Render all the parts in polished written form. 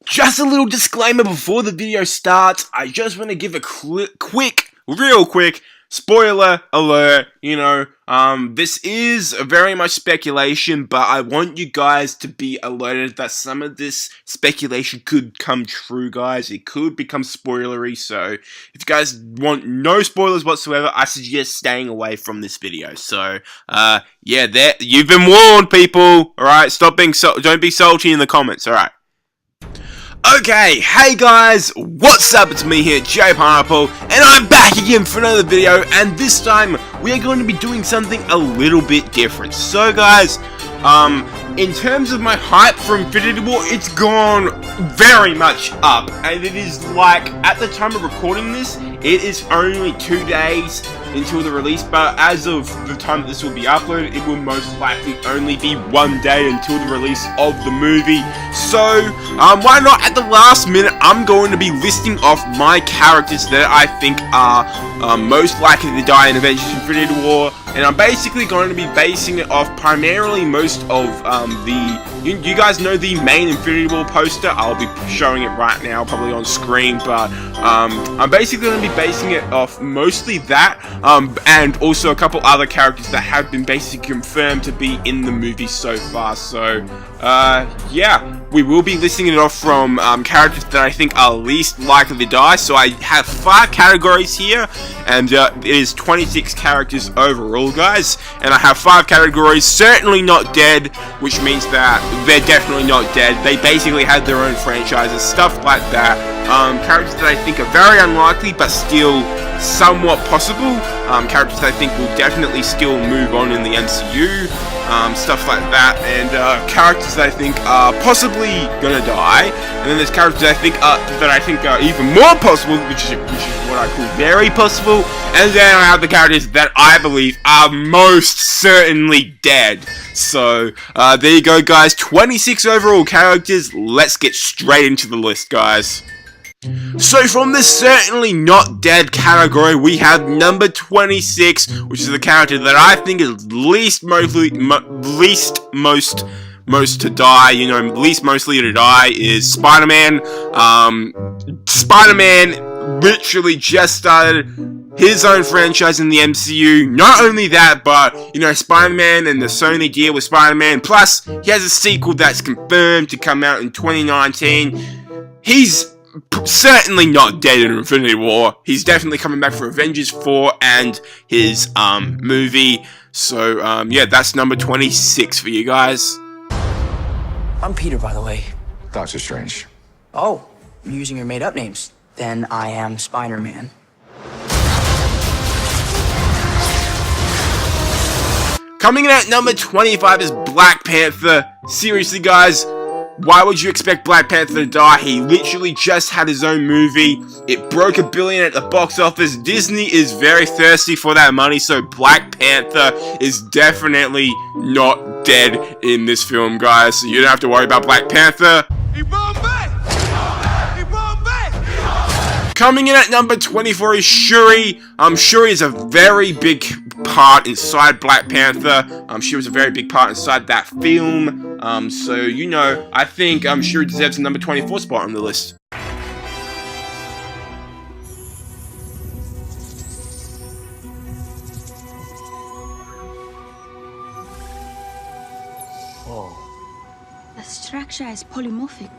Just a little disclaimer before the video starts. I just want to give a real quick spoiler alert. This is very much speculation, but I want you guys to be alerted that some of this speculation could come true, guys. It could become spoilery, so if you guys want no spoilers whatsoever, I suggest staying away from this video. So, yeah, you've been warned, people. Alright, don't be salty in the comments, alright? Okay, hey guys, what's up? It's me here, JPineapple, and I'm back again for another video, and this time we are going to be doing something a little bit different. So guys, in terms of my hype for Infinity War, it's gone very much up, and it is like, at the time of recording this, it is only 2 days until the release, but as of the time that this will be uploaded, it will most likely only be 1 day until the release of the movie. So, why not at the last minute, I'm going to be listing off my characters that I think are most likely to die in Avengers Infinity War, and I'm basically going to be basing it off primarily most of you guys know the main Infinity War poster. I'll be showing it right now, probably on screen, but I'm basically going to be basing it off mostly that, and also a couple other characters that have been basically confirmed to be in the movie so far. So, yeah, we will be listing it off from characters that I think are least likely to die. So I have 5 categories here, and it is 26 characters overall, guys. And I have 5 categories: certainly not dead, which means that they're definitely not dead. They basically had their own franchises, stuff like that. Characters that I think are very unlikely, but still somewhat possible. Characters that I think will definitely still move on in the MCU. Stuff like that, and characters that I think are possibly gonna die, and then there's characters that I think are even more possible, which is what I call very possible, and then I have the characters that I believe are most certainly dead. So there you go, guys. 26 overall characters. Let's get straight into the list, guys. So from this certainly not dead category, we have number 26, which is the character that I think is least mostly to die. Least mostly to die is Spider-Man. Spider-Man literally just started his own franchise in the MCU. Not only that, but, Spider-Man and the Sony deal with Spider-Man, plus he has a sequel that's confirmed to come out in 2019. He's certainly not dead in Infinity War. He's definitely coming back for Avengers 4 and his movie. So yeah, that's number 26 for you guys. I'm Peter, by the way. Doctor Strange. Oh, you're using your made-up names. Then I am Spider-Man. Coming in at number 25 is Black Panther. Seriously, guys, why would you expect Black Panther to die? He literally just had his own movie. It broke $1 billion at the box office. Disney is very thirsty for that money, so Black Panther is definitely not dead in this film, guys. So you don't have to worry about Black Panther. He run back! He run back! Coming in at number 24 is Shuri. Shuri is a very big part inside Black Panther. She was a very big part inside that film. So, I think Shuri deserves a number 24 spot on the list. The structure is polymorphic.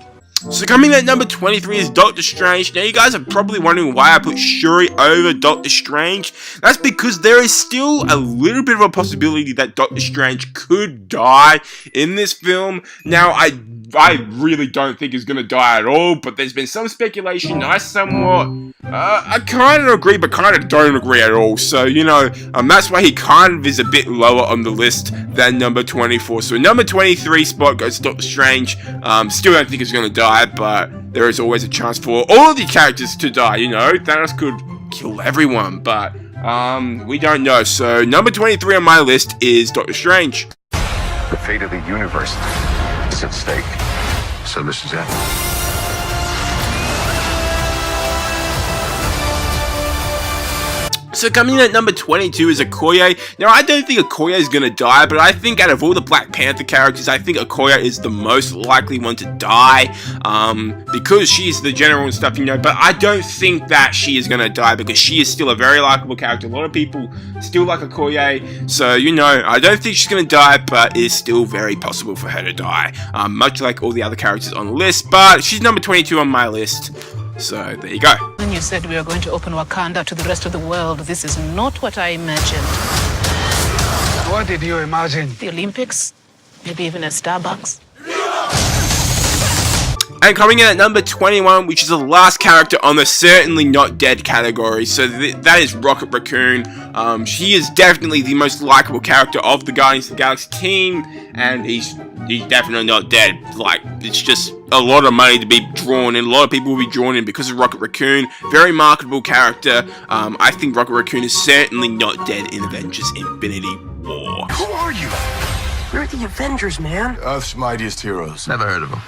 So coming in at number 23 is Doctor Strange. Now you guys are probably wondering why I put Shuri over Doctor Strange. That's because there is still a little bit of a possibility that Doctor Strange could die in this film. Now I really don't think he's gonna die at all, but there's been some speculation. I kind of agree, but kind of don't agree at all. So, that's why he kind of is a bit lower on the list than number 24. So number 23 spot goes to Doctor Strange. Still don't think he's gonna die, but there is always a chance for all of the characters to die. Thanos could kill everyone, but we don't know. So number 23 on my list is Doctor Strange. The fate of the universe is at stake. So this is it. So coming in at number 22 is Okoye. Now, I don't think Okoye is going to die, but I think out of all the Black Panther characters, I think Okoye is the most likely one to die, because she's the general and stuff, you know, but I don't think that she is going to die, because she is still a very likable character. A lot of people still like Okoye, so, you know, I don't think she's going to die, but it's still very possible for her to die, much like all the other characters on the list, but she's number 22 on my list. So, there you go. When you said we were going to open Wakanda to the rest of the world, this is not what I imagined. What did you imagine? The Olympics? Maybe even a Starbucks? And coming in at number 21, which is the last character on the certainly not dead category, so that is Rocket Raccoon. She is definitely the most likable character of the Guardians of the Galaxy team, and he's definitely not dead. Like, it's just a lot of money to be drawn in. A lot of people will be drawn in because of Rocket Raccoon. Very marketable character. I think Rocket Raccoon is certainly not dead in Avengers Infinity War. Who are you? We're the Avengers, man. Earth's mightiest heroes. Never heard of them.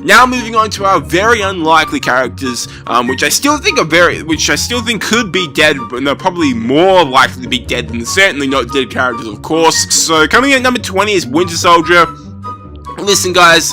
Now moving on to our very unlikely characters, which I still think could be dead, but they're probably more likely to be dead than the certainly not dead characters, of course. So coming in at number 20 is Winter Soldier. Listen, guys,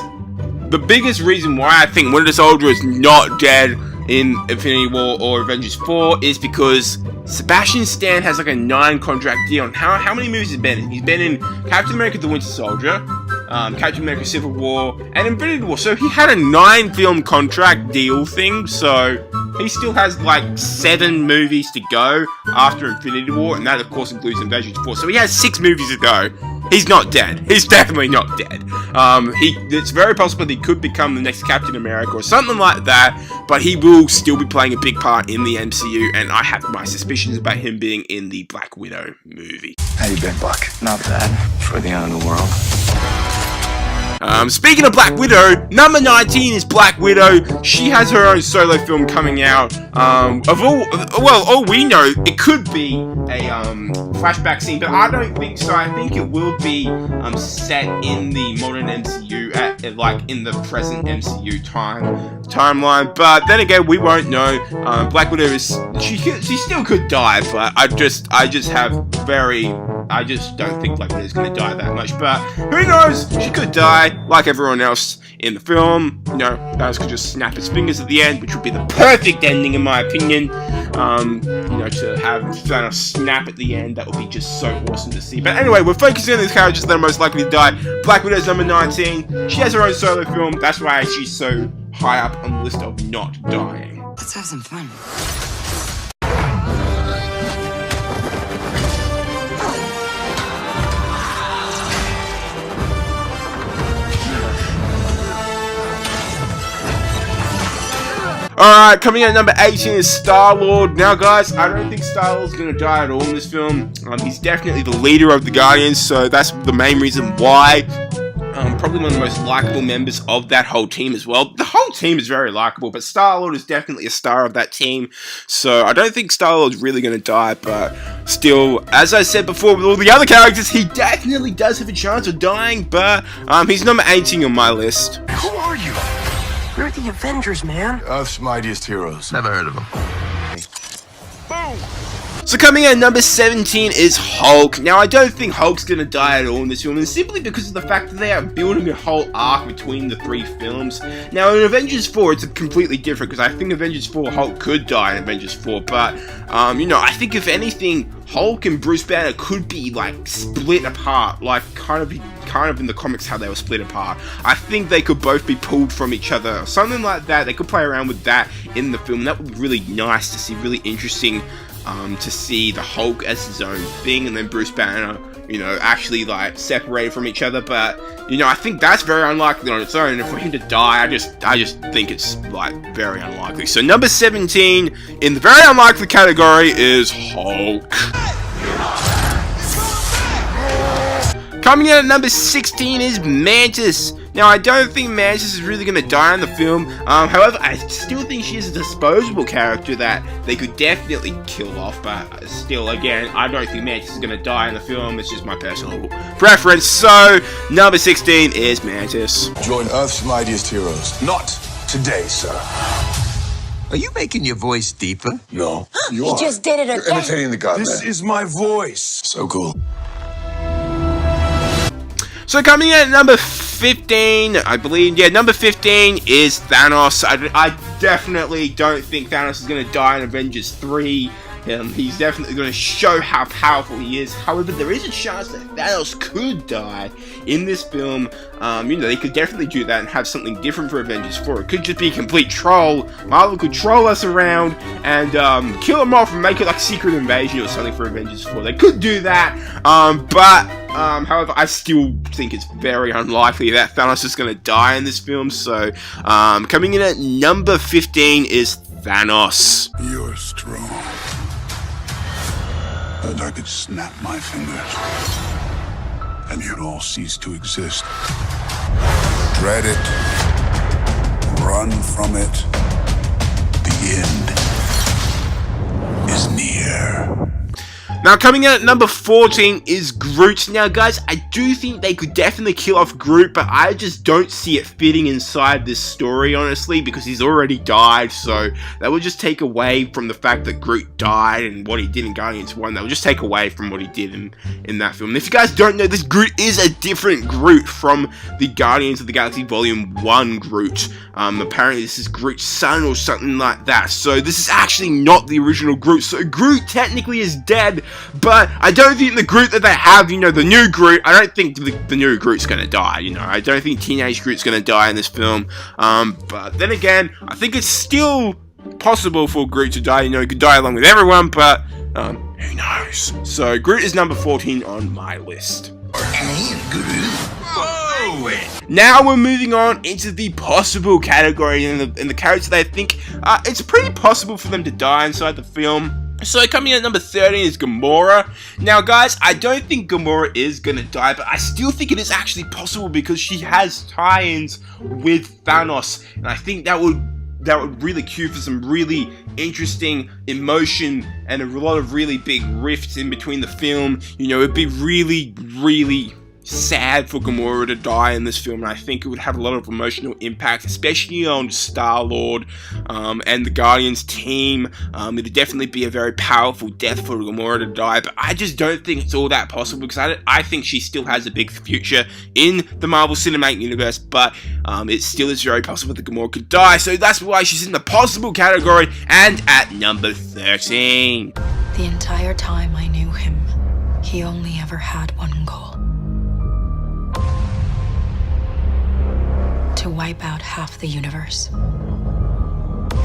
the biggest reason why I think Winter Soldier is not dead in Infinity War or Avengers 4 is because Sebastian Stan has like a 9-contract deal. And how many movies has he been in? He's been in Captain America: The Winter Soldier, Captain America: Civil War, and Infinity War. So he had a 9-film contract deal thing. So he still has like 7 movies to go after Infinity War, and that of course includes Avengers 4. So he has 6 movies to go. He's not dead. He's definitely not dead. It's very possible that he could become the next Captain America or something like that, but he will still be playing a big part in the MCU, and I have my suspicions about him being in the Black Widow movie. How you been, Buck? Not bad. For the end of the world. Speaking of Black Widow, number 19 is Black Widow. She has her own solo film coming out. All we know, it could be a flashback scene, but I don't think so. I think it will be set in the modern MCU, like in the present MCU timeline. But then again, we won't know. Black Widow she still could die, but I just don't think Black Widow is going to die that much. But who knows? She could die like everyone else in the film. You know, Thanos could just snap his fingers at the end, which would be the perfect ending in my opinion. You know, to have Thanos snap at the end, that would be just so awesome to see. But anyway, we're focusing on these characters that are most likely to die. Black Widow's number 19. She has her own solo film. That's why she's so high up on the list of not dying. Let's have some fun. Alright, coming in at number 18 is Star-Lord. Now guys, I don't think Star-Lord's gonna die at all in this film. He's definitely the leader of the Guardians, so that's the main reason why. Probably one of the most likable members of that whole team as well. The whole team is very likable, but Star-Lord is definitely a star of that team. So I don't think Star-Lord's really going to die, but still, as I said before with all the other characters, he definitely does have a chance of dying, but he's number 18 on my list. Who are you? We're the Avengers, man. Earth's mightiest heroes. Never heard of them. Boom! So coming in at number 17 is Hulk. Now I don't think Hulk's gonna die at all in this film, and simply because of the fact that they are building a whole arc between the 3 films. Now in Avengers 4 it's completely different, because I think Avengers 4 Hulk could die in Avengers 4, but you know, I think if anything, Hulk and Bruce Banner could be like split apart, like kind of in the comics how they were split apart. I think they could both be pulled from each other, or something like that. They could play around with that in the film. That would be really nice to see, really interesting to see the Hulk as his own thing, and then Bruce Banner, you know, actually like separated from each other. But you know, I think that's very unlikely on its own. And for him to die, I just think it's like very unlikely. So number 17 in the very unlikely category is Hulk. Coming in at number 16 is Mantis. Now, I don't think Mantis is really going to die in the film. However, I still think she is a disposable character that they could definitely kill off. But still, again, I don't think Mantis is going to die in the film. It's just my personal preference. So, number 16 is Mantis. Join Earth's mightiest heroes. Not today, sir. Are you making your voice deeper? No. You just did it again. You're imitating the god. This is my voice. So cool. So coming in at number 15, I believe, yeah, number 15 is Thanos. I definitely don't think Thanos is going to die in Avengers 3. He's definitely going to show how powerful he is. However, there is a chance that Thanos could die in this film. You know, they could definitely do that and have something different for Avengers 4. It could just be a complete troll. Marvel could troll us around and kill them off and make it like Secret Invasion or something for Avengers 4. They could do that, however, I still think it's very unlikely that Thanos is going to die in this film. So, coming in at number 15 is Thanos. You're strong. And I could snap my fingers, and you'd all cease to exist. Dread it. Run from it. The end is near. Now, coming in at number 14 is Groot. Now, guys, I do think they could definitely kill off Groot, but I just don't see it fitting inside this story, honestly, because he's already died, so that would just take away from the fact that Groot died and what he did in Guardians 1. That would just take away from what he did in that film. And if you guys don't know, this Groot is a different Groot from the Guardians of the Galaxy Volume 1 Groot. Apparently, this is Groot's son or something like that, so this is actually not the original Groot. So Groot technically is dead, but I don't think the Groot that they have, you know, the new Groot, I don't think the new Groot's gonna die, you know. I don't think Teenage Groot's gonna die in this film. But then again, I think it's still possible for Groot to die, you know, he could die along with everyone, but who knows. So Groot is number 14 on my list. Now we're moving on into the possible category and the characters that I think it's pretty possible for them to die inside the film. So coming in at number 13 is Gamora. Now guys, I don't think Gamora is gonna die, but I still think it is actually possible because she has tie-ins with Thanos, and I think that would really cue for some really interesting emotion and a lot of really big rifts in between the film. You know, it'd be really, really sad for Gamora to die in this film, and I think it would have a lot of emotional impact, especially on Star-Lord and the Guardians team. It'd definitely be a very powerful death for Gamora to die, but I just don't think it's all that possible because I think she still has a big future in the Marvel Cinematic Universe, but it still is very possible that Gamora could die, so that's why she's in the possible category and at number 13. The entire time I knew him, he only ever had one goal. To wipe out half the universe.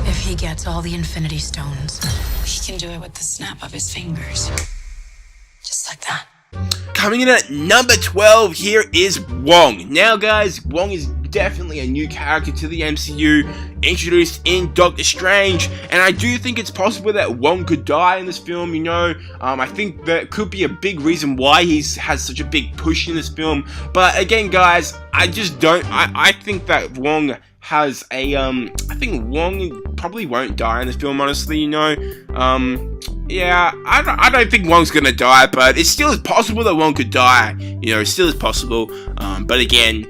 If he gets all the Infinity Stones, he can do it with the snap of his fingers. Just like that. Coming in at number 12 here is Wong. Now guys, Wong is definitely a new character to the MCU, introduced in Doctor Strange, and I do think it's possible that Wong could die in this film, you know. I think that could be a big reason why he has such a big push in this film, but again guys, I just don't, I think that Wong has a, I think Wong probably won't die in this film, honestly, you know. Yeah, I don't think Wong's gonna die, but it still is possible that Wong could die, you know, it still is possible, but again,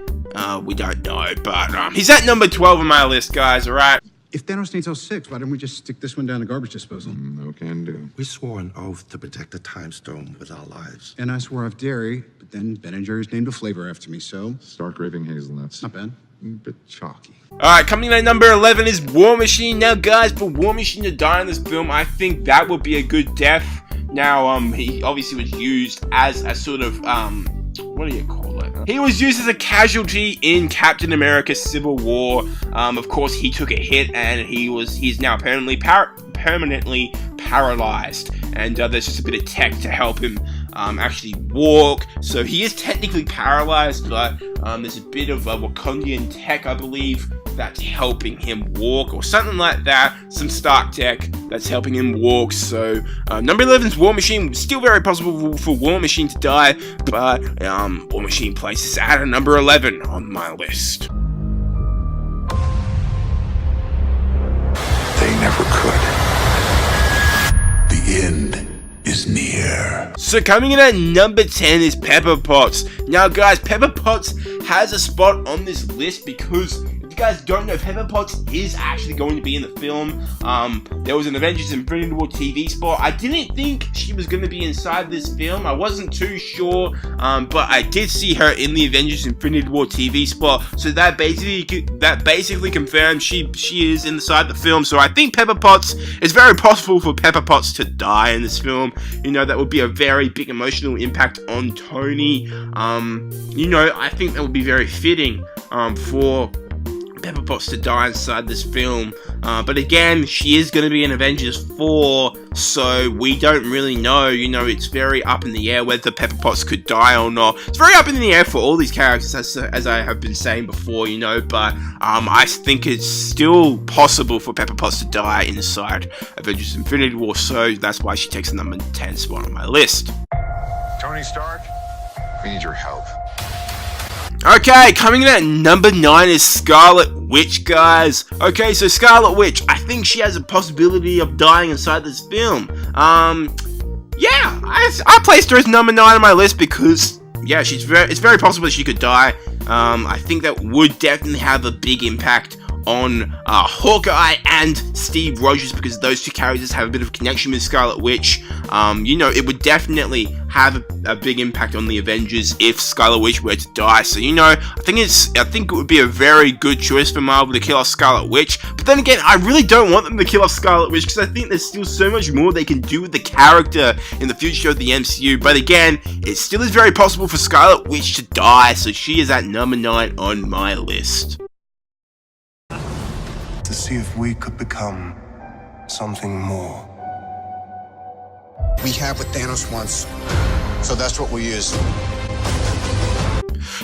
we don't know, but he's at number 12 on my list, guys, alright? If Thanos needs all 6, why don't we just stick this one down the garbage disposal? No can do. We swore an oath to protect the Time Stone with our lives. And I swore off dairy, but then Ben & Jerry's named a flavor after me, so... Stark raving hazelnuts. Not bad. A bit chalky. Alright, coming in at number 11 is War Machine. Now guys, for War Machine to die in this film, I think that would be a good death. Now, he obviously was used as a sort of, what do you call it? He was used as a casualty in Captain America Civil War. Of course, he took a hit and he's now permanently paralyzed. And there's just a bit of tech to help him actually walk. So he is technically paralyzed, but there's a bit of Wakandian tech, I believe, that's helping him walk, or something like that. Some Stark tech that's helping him walk. So number 11 is War Machine. Still very possible for War Machine to die, but War Machine places at a number 11 on my list. They never could. The end is near. So coming in at number 10 is Pepper Potts. Now guys, Pepper Potts has a spot on this list because if you guys don't know, Pepper Potts is actually going to be in the film. There was an Avengers Infinity War TV spot. I didn't think she was going to be inside this film. I wasn't too sure, but I did see her in the Avengers Infinity War TV spot. So that basically confirmed she is inside the film. So I think Pepper Potts, it's very possible for Pepper Potts to die in this film. You know, that would be a very big emotional impact on Tony. You know, I think that would be very fitting for Pepper Potts to die inside this film. But again, she is going to be in Avengers 4, so we don't really know. You know, it's very up in the air whether Pepper Potts could die or not. It's very up in the air for all these characters, as I have been saying before, you know, but I think it's still possible for Pepper Potts to die inside Avengers Infinity War, so that's why she takes the number 10 spot on my list. Tony Stark, we need your help. Okay, coming in at number 9 is Scarlet Witch, guys. Okay, so Scarlet Witch, I think she has a possibility of dying inside this film. Yeah, I placed her as number 9 on my list because, yeah, it's very possible that she could die. I think that would definitely have a big impact on Hawkeye and Steve Rogers, because those two characters have a bit of a connection with Scarlet Witch. You know, it would definitely have a big impact on the Avengers if Scarlet Witch were to die. So, you know, I think it would be a very good choice for Marvel to kill off Scarlet Witch. But then again, I really don't want them to kill off Scarlet Witch, because I think there's still so much more they can do with the character in the future of the MCU. But again, it still is very possible for Scarlet Witch to die, so she is at number 9 on my list. To see if we could become something more. We have what Thanos wants, so that's what we use.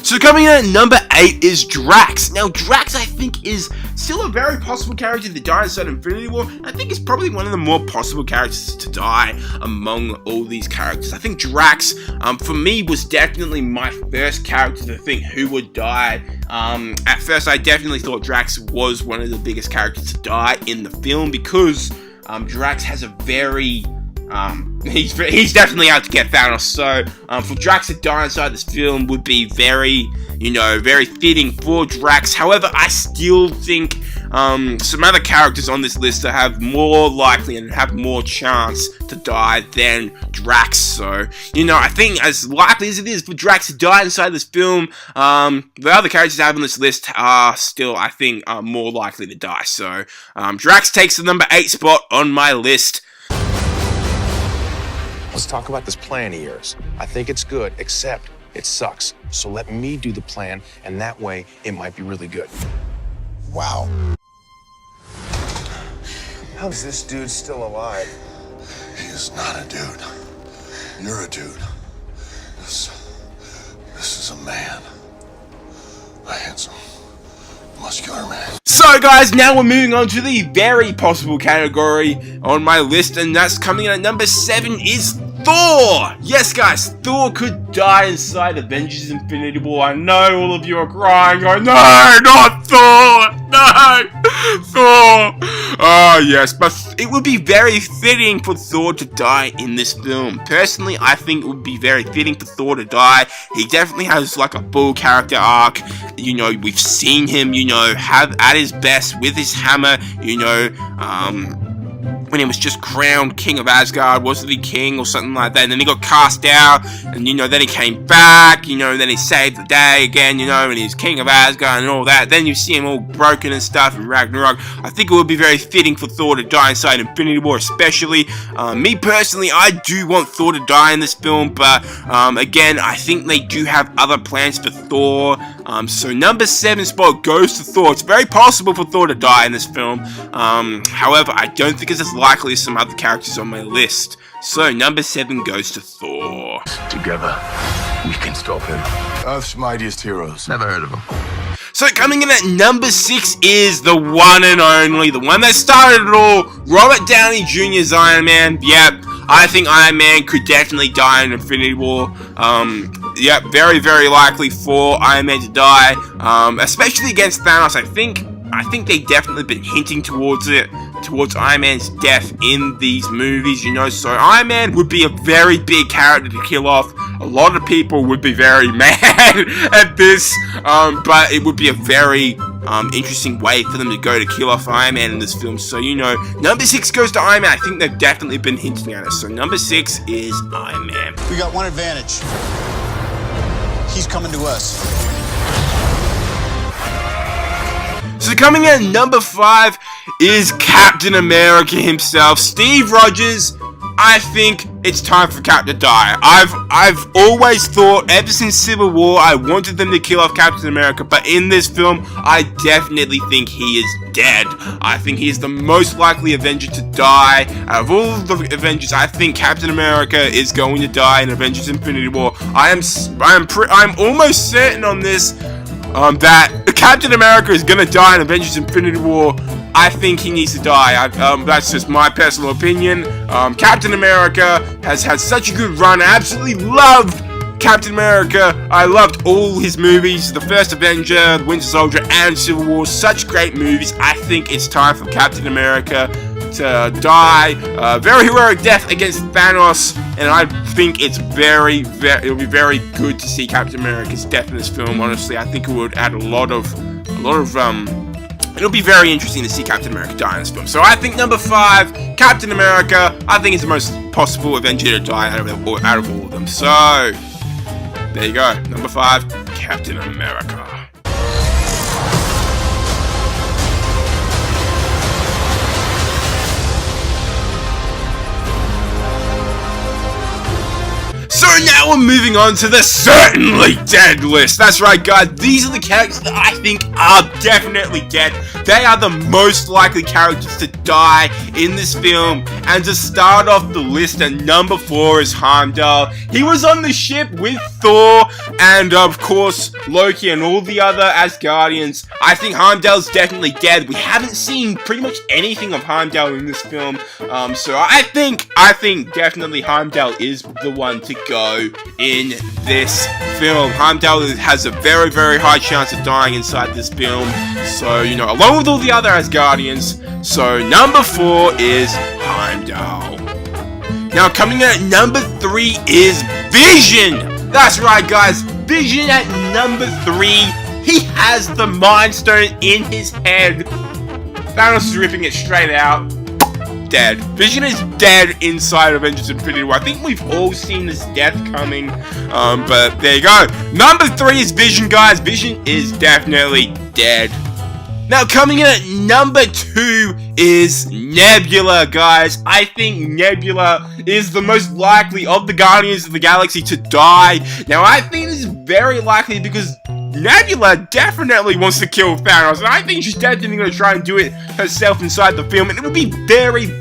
So coming in at number 8 is Drax. Now, Drax, I think, is still a very possible character to die inside Infinity War. I think it's probably one of the more possible characters to die among all these characters. I think Drax, for me, was definitely my first character to think who would die. At first, I definitely thought Drax was one of the biggest characters to die in the film, because Drax has a very... he's definitely out to get Thanos, so for Drax to die inside this film would be very, you know, very fitting for Drax. However, I still think some other characters on this list that have more likely and have more chance to die than Drax. So, you know, I think as likely as it is for Drax to die inside this film, the other characters I have on this list are still, I think, more likely to die. So, Drax takes the number 8 spot on my list. Let's talk about this plan of yours. I think it's good, except it sucks. So let me do the plan, and that way it might be really good. Wow. How is this dude still alive? He is not a dude. You're a dude. This is a man. A handsome, muscular man. So guys, now we're moving on to the very possible category on my list, and that's coming in at number 7 is Thor! Yes guys, Thor could die inside Avengers Infinity War. I know all of you are crying, going, no, not Thor! No! Thor! Oh yes, but it would be very fitting for Thor to die in this film. Personally, I think it would be very fitting for Thor to die. He definitely has like a full character arc. You know, we've seen him, you know, have at his best with his hammer, you know, when he was just crowned King of Asgard, wasn't he king or something like that, and then he got cast out, and you know, then he came back, you know, and then he saved the day again, you know, and he's King of Asgard and all that. Then you see him all broken and stuff in Ragnarok. I think it would be very fitting for Thor to die inside Infinity War, especially. Me personally, I do want Thor to die in this film, but again, I think they do have other plans for Thor. So number 7 spot goes to Thor. It's very possible for Thor to die in this film. However, I don't think it's as likely as some other characters on my list. So number 7 goes to Thor. Together, we can stop him. Earth's mightiest heroes. Never heard of him. So coming in at number 6 is the one and only, the one that started it all, Robert Downey Jr.'s Iron Man. Yep, I think Iron Man could definitely die in Infinity War. Yep, very, very likely for Iron Man to die, especially against Thanos. I think they've definitely been hinting towards it, towards Iron Man's death in these movies, you know, so Iron Man would be a very big character to kill off. A lot of people would be very mad at this, but it would be a very interesting way for them to go to kill off Iron Man in this film. So, you know, number 6 goes to Iron Man. I think they've definitely been hinting at us. So number 6 is Iron Man. We got one advantage. He's coming to us. So coming in at number 5 is Captain America himself, Steve Rogers. I think it's time for Cap to die. I've always thought, ever since Civil War, I wanted them to kill off Captain America, but in this film, I definitely think he is dead. I think he is the most likely Avenger to die. Out of all of the Avengers, I think Captain America is going to die in Avengers Infinity War. I'm almost certain on this, that Captain America is going to die in Avengers Infinity War. I think he needs to die. That's just my personal opinion. Captain America has had such a good run. I absolutely loved Captain America. I loved all his movies. The First Avenger, The Winter Soldier, and Civil War. Such great movies. I think it's time for Captain America to die. Very heroic death against Thanos. And I think it's it'll be very good to see Captain America's death in this film. Honestly, I think it would add a lot of it'll be very interesting to see Captain America die in this film. So I think number 5, Captain America, I think is the most possible Avenger to die out of all of them. So, there you go. Number 5, Captain America. So now we're moving on to the certainly dead list. That's right, guys. These are the characters that I think are definitely dead. They are the most likely characters to die in this film. And to start off the list, at number 4 is Heimdall. He was on the ship with Thor and, of course, Loki and all the other Asgardians. I think Heimdall's definitely dead. We haven't seen pretty much anything of Heimdall in this film. So I think definitely Heimdall is the one to go in this film. Heimdall has a very, very high chance of dying inside this film. So, you know, along with all the other Asgardians. So, number 4 is Heimdall. Now, coming in at number 3 is Vision. That's right, guys. Vision at number 3. He has the Mind Stone in his head. Thanos is ripping it straight out. Dead. Vision is dead inside Avengers Infinity War. I think we've all seen this death coming, but there you go. Number 3 is Vision, guys. Vision is definitely dead. Now, coming in at number 2 is Nebula, guys. I think Nebula is the most likely of the Guardians of the Galaxy to die. Now, I think this is very likely because Nebula definitely wants to kill Thanos, and I think she's definitely going to try and do it herself inside the film, and it would be very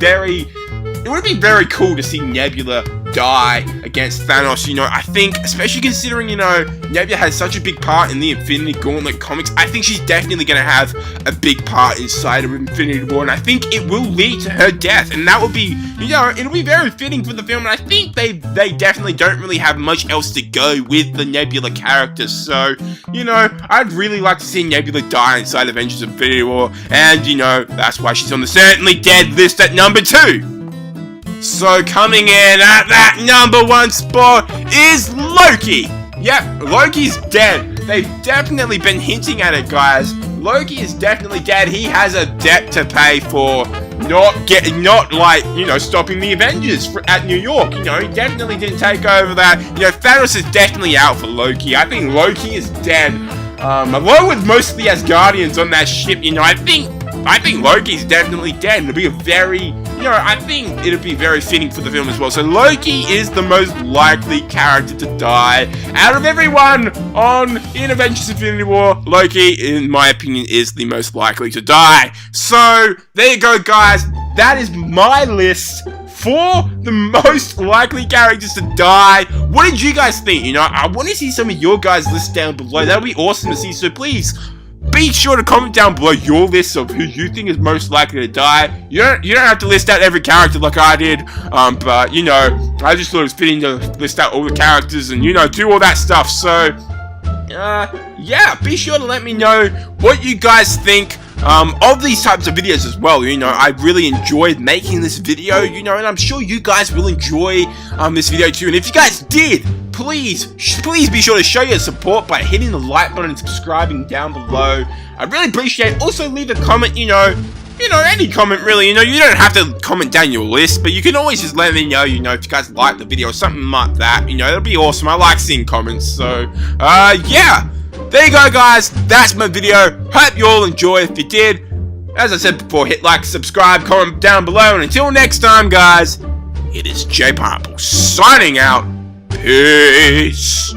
cool to see Nebula die against Thanos. You know, I think, especially considering, you know, Nebula has such a big part in the Infinity Gauntlet comics, I think she's definitely going to have a big part inside of Infinity War, and I think it will lead to her death, and that would be, you know, it'll be very fitting for the film, and I think they definitely don't really have much else to go with the Nebula character. So, you know, I'd really like to see Nebula die inside Avengers Infinity War, and, you know, that's why she's on the certainly dead list at number 2. So coming in at that number 1 spot is Loki. Yep, Loki's dead. They've definitely been hinting at it, guys. Loki is definitely dead. He has a debt to pay for not stopping the Avengers at New York. You know, he definitely didn't take over that. You know, Thanos is definitely out for Loki. I think Loki is dead. Along with most of the Asgardians on that ship, you know, I think Loki's definitely dead. It'll be a very, you know, I think it'll be very fitting for the film as well. So Loki is the most likely character to die out of everyone in Avengers Infinity War. Loki, in my opinion, is the most likely to die. So there you go, guys. That is my list for the most likely characters to die. What did you guys think? You know, I want to see some of your guys' lists down below. That would be awesome to see. So please, be sure to comment down below your list of who you think is most likely to die. You don't have to list out every character like I did, but, you know, I just thought it was fitting to list out all the characters and, you know, do all that stuff. So, yeah, be sure to let me know what you guys think of these types of videos as well. You know, I really enjoyed making this video, you know, and I'm sure you guys will enjoy this video too. And if you guys did, please be sure to show your support by hitting the like button and subscribing down below. I really appreciate it. Also leave a comment, you know, any comment really, you don't have to comment down your list, but you can always just let me know, if you guys like the video or something like that, that'll be awesome. I like seeing comments, so, yeah. There you go, guys. That's my video. Hope you all enjoyed. If you did, as I said before, hit like, subscribe, comment down below, and until next time, guys, it is JPineapple signing out. Peace.